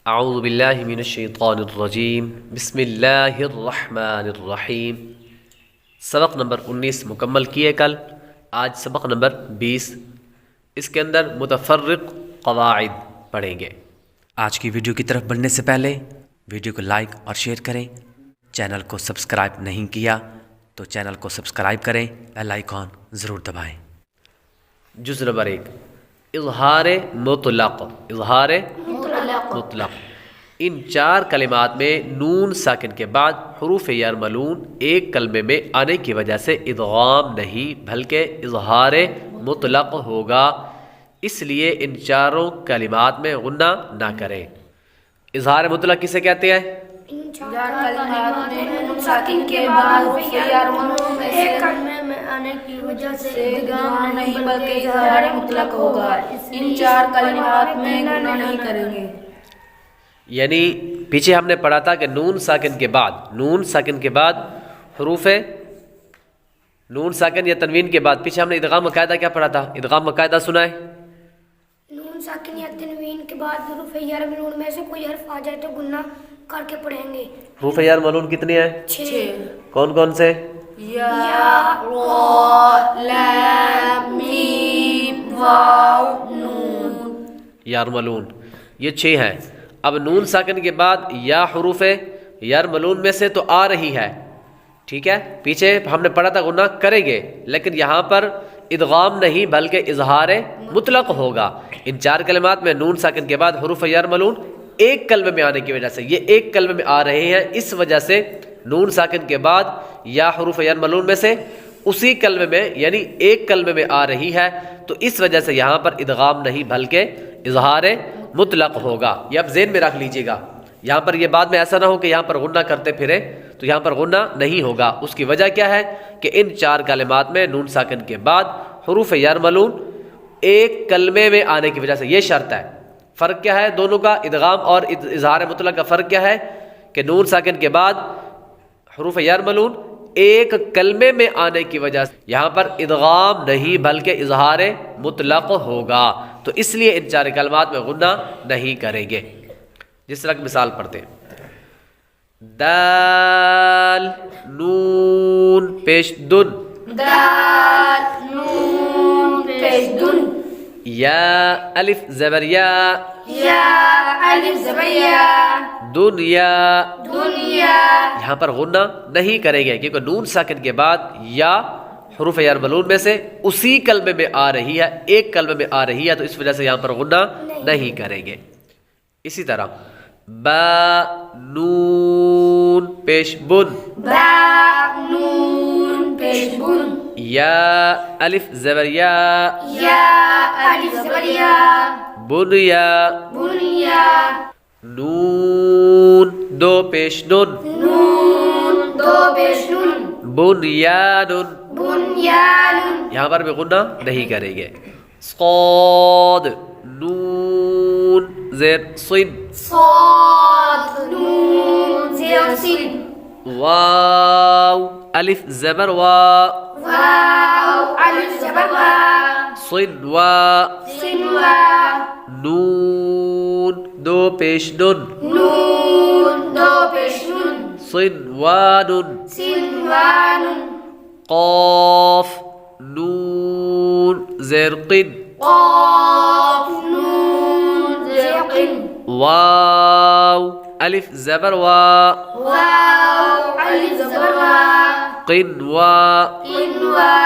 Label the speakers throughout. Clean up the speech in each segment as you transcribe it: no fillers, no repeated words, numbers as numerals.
Speaker 1: اعوذ باللہ من الشیطان الرجیم بسم اللہ الرحمن الرحیم۔ سبق نمبر 19 مکمل کیے کل، آج سبق نمبر 20، اس کے اندر متفرق قواعد پڑھیں گے۔
Speaker 2: آج کی ویڈیو کی طرف بڑھنے سے پہلے ویڈیو کو لائک اور شیئر کریں، چینل کو سبسکرائب نہیں کیا تو چینل کو سبسکرائب کریں، بیل آئیکن ضرور دبائیں۔
Speaker 1: جز نمبر 1، اظہار مطلق۔ اظہار مطلق، ان چار کلمات میں نون ساکن کے بعد حروف یرملون ایک کلمے میں آنے کی وجہ سے ادغام نہیں بلکہ اظہار مطلق ہوگا، اس لیے ان چاروں کلمات میں غنہ نہ کریں۔ اظہار مطلق کسے کہتے ہیں؟
Speaker 3: چار کلمات میں نون ساکن کے بعد حروف یرملون میں ایک کلمے میں آنے کی وجہ سے ادغام نہیں بلکہ اظہار مطلق ہوگا، ان چار کلمات میں گناہ نہیں کریں گے۔
Speaker 1: یعنی پیچھے ہم نے پڑھا تھا کہ نون ساکن کے بعد حروف نون ساکن یا تنوین کے بعد پیچھے ہم نے ادغام کا قاعدہ کیا پڑھا تھا؟ ادغام کا قاعدہ سنائے۔
Speaker 4: نون ساکن یا تنوین کے بعد حروف یرملون میں سے کوئی حرف آ جائے تو گنہ کر کے پڑھیں گے۔
Speaker 1: حروف یرملون کتنے ہیں؟
Speaker 3: 6۔
Speaker 1: کون کون سے؟
Speaker 3: یا، را، لام، میم، واو، نون۔
Speaker 1: یرملون یہ 6 ہیں۔ اب نون ساکن کے بعد یا حروف یرملون میں سے تو آ رہی ہے، ٹھیک ہے، پیچھے ہم نے پڑھا تھا غنہ کریں گے، لیکن یہاں پر ادغام نہیں بلکہ اظہار مطلق ہوگا۔ ان چار کلمات میں نون ساکن کے بعد حروف یرملون ایک کلمے میں آنے کی وجہ سے، یہ ایک کلمے میں آ رہے ہیں، اس وجہ سے نون ساکن کے بعد یا حروف یرملون میں سے اسی کلمے میں یعنی ایک کلمے میں آ رہی ہے، تو اس وجہ سے یہاں پر ادغام نہیں بلکہ اظہار مطلق ہوگا۔ یہ اب ذہن میں رکھ لیجئے گا، یہاں پر یہ بعد میں ایسا نہ ہو کہ یہاں پر غنہ کرتے پھرے تو یہاں پر غنہ نہیں ہوگا۔ اس کی وجہ کیا ہے کہ ان چار کلمات میں نون ساکن کے بعد حروف یرملون ایک کلمے میں آنے کی وجہ سے، یہ شرط ہے۔ فرق کیا ہے دونوں کا؟ ادغام اور اظہار مطلق کا فرق کیا ہے کہ نون ساکن کے بعد حروف یرملون ایک کلمے میں آنے کی وجہ سے یہاں پر ادغام نہیں بلکہ اظہار مطلق ہوگا، تو اس لیے ان چار کلمات میں غنہ نہیں کریں گے۔ جس طرح کی مثال پڑھتے ہیں، دال نون پیش دن،
Speaker 3: دال، نون، پیش دن،
Speaker 1: یا الف زبر یا،
Speaker 3: یا، الف زبر یا،
Speaker 1: دنیا،
Speaker 3: دنیا۔
Speaker 1: یہاں پر غنہ نہیں کریں گے کیونکہ نون ساکن کے بعد یا حروف یرملون میں سے اسی کلمے میں آ رہی ہے، ایک کلمے میں آ رہی ہے، تو اس وجہ سے یہاں پر غنہ نہیں کریں گے۔ اسی طرح با نون پیش بن،
Speaker 3: با، نون، پیش بن،
Speaker 1: یا الف زبر یا،
Speaker 3: یا، الف زبر یا،
Speaker 1: بنیا،
Speaker 3: بنیا،
Speaker 1: نون دو پیش نون،
Speaker 3: نون، دو پیش نون،
Speaker 1: بنیان،
Speaker 3: بنیان،
Speaker 1: یہاں پر بھی غنہ نہیں کریں گے۔ صاد نون زیر صن،
Speaker 3: صاد، نون، زیر سین،
Speaker 1: واو الف زبر وا،
Speaker 3: واو، الف زبر وا،
Speaker 1: صن وا،
Speaker 3: سین وا،
Speaker 1: نون دو پیش نون،
Speaker 3: نون، دو پیش نون،
Speaker 1: صنوان،
Speaker 3: سینوان،
Speaker 1: قاف نون زیر قن،
Speaker 3: قاف، نون، زیر قن،
Speaker 1: واو الف زبر وا،
Speaker 3: واو، الف زبر وا،
Speaker 1: قن وا،
Speaker 3: قن وا،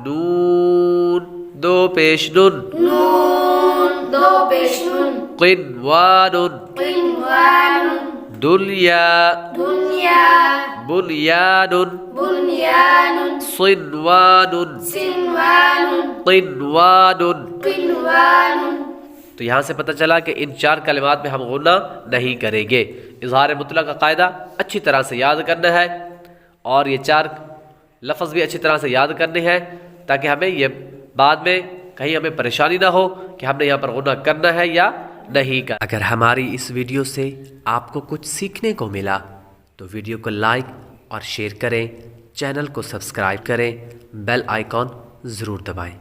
Speaker 1: نون دو پیش نون،
Speaker 3: نون، دو پیش نون،
Speaker 1: قنوان،
Speaker 3: قنوان،
Speaker 1: دنیا،
Speaker 3: دنیا،
Speaker 1: بنیان،
Speaker 3: بنیان،
Speaker 1: صنوان،
Speaker 3: سینوان،
Speaker 1: قنوان۔
Speaker 3: قنوان۔
Speaker 1: تو یہاں سے پتہ چلا کہ ان چار کلمات میں ہم غنہ نہیں کریں گے۔ اظہار مطلق کا قاعدہ اچھی طرح سے یاد کرنا ہے اور یہ چار لفظ بھی اچھی طرح سے یاد کرنے ہیں تاکہ ہمیں یہ بعد میں کہیں ہمیں پریشانی نہ ہو کہ ہم نے یہاں پر غنہ کرنا ہے یا نہیں کرنا۔
Speaker 2: اگر ہماری اس ویڈیو سے آپ کو کچھ سیکھنے کو ملا تو ویڈیو کو لائک اور شیئر کریں، چینل کو سبسکرائب کریں، بیل آئیکن ضرور دبائیں۔